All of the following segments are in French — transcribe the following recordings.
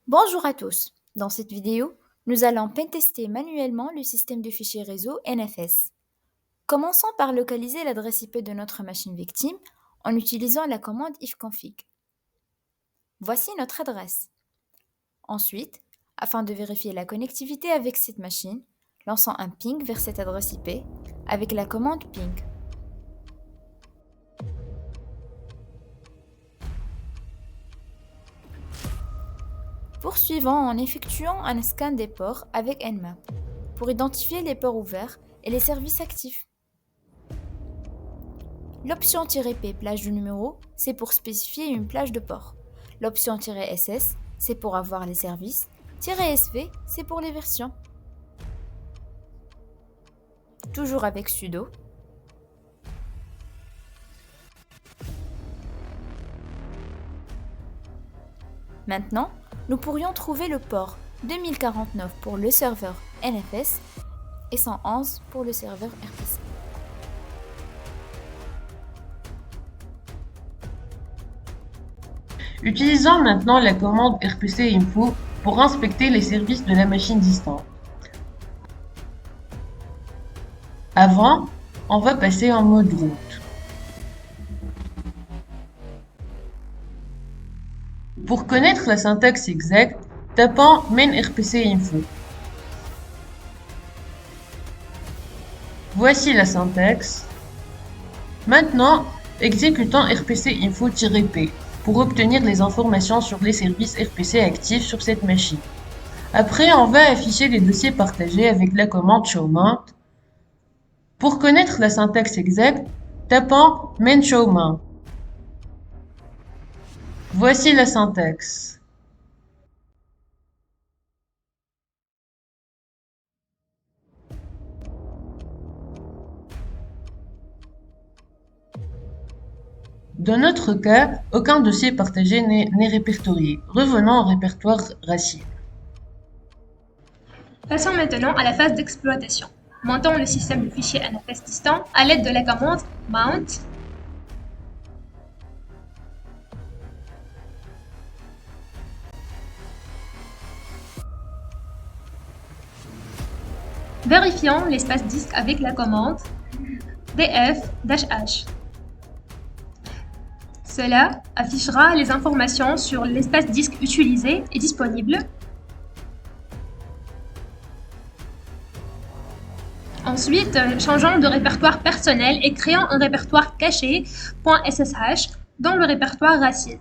Bonjour à tous. Dans cette vidéo, nous allons pentester manuellement le système de fichiers réseau NFS. Commençons par localiser l'adresse IP de notre machine victime en utilisant la commande ifconfig. Voici notre adresse. Ensuite, afin de vérifier la connectivité avec cette machine, lançons un ping vers cette adresse IP avec la commande ping. Poursuivons en effectuant un scan des ports avec Nmap pour identifier les ports ouverts et les services actifs. L'option "-p plage de numéro, c'est pour spécifier une plage de port. L'option "-ss, c'est pour avoir les services. "-sv, c'est pour les versions. Toujours avec sudo. Maintenant, nous pourrions trouver le port 2049 pour le serveur NFS et 111 pour le serveur RPC. Utilisons maintenant la commande rpc info pour inspecter les services de la machine distante. Avant, on va passer en mode route. Pour connaître la syntaxe exacte, tapons main rpc info. Voici la syntaxe. Maintenant, exécutons rpc info-p pour obtenir les informations sur les services RPC actifs sur cette machine. Après, on va afficher les dossiers partagés avec la commande showmount. Pour connaître la syntaxe exacte, tapons main showmount. Voici la syntaxe. Dans notre cas, aucun dossier partagé n'est répertorié. Revenons au répertoire racine. Passons maintenant à la phase d'exploitation. Montons le système de fichiers NFS distant à l'aide de la commande mount. Vérifions l'espace disque avec la commande df-h. Cela affichera les informations sur l'espace disque utilisé et disponible. Ensuite, changeons de répertoire personnel et créons un répertoire caché .ssh dans le répertoire racine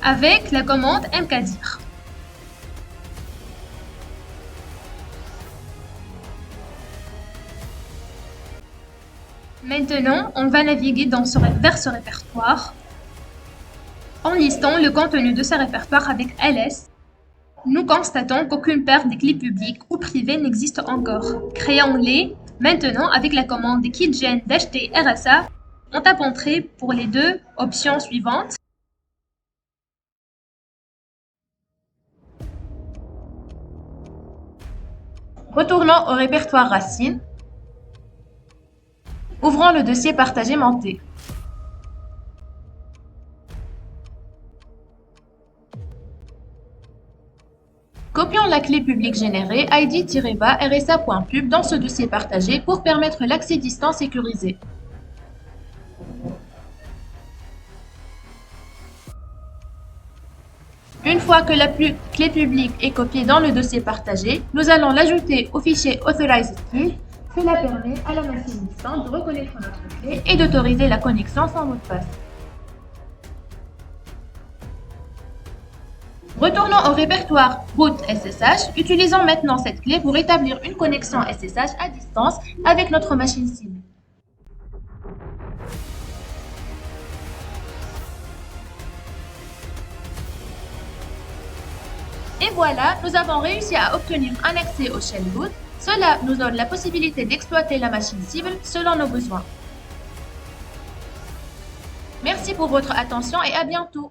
avec la commande mkdir. Maintenant, on va naviguer vers ce répertoire en listant le contenu de ce répertoire avec ls. Nous constatons qu'aucune paire des clés publiques ou privées n'existe encore. Créons-les maintenant avec la commande kitgen-rsa en tapant trait pour les deux options suivantes. Retournons au répertoire racine. Ouvrons le dossier partagé monté. Copions la clé publique générée id-rsa.pub dans ce dossier partagé pour permettre l'accès distant sécurisé. Une fois que la clé publique est copiée dans le dossier partagé, nous allons l'ajouter au fichier authorized key. Cela permet à la machine distante de reconnaître notre clé et d'autoriser la connexion sans mot de passe. Retournons au répertoire route SSH. Utilisons maintenant cette clé pour établir une connexion SSH à distance avec notre machine cible. Et voilà, nous avons réussi à obtenir un accès au shell root. Cela nous donne la possibilité d'exploiter la machine cible selon nos besoins. Merci pour votre attention et à bientôt.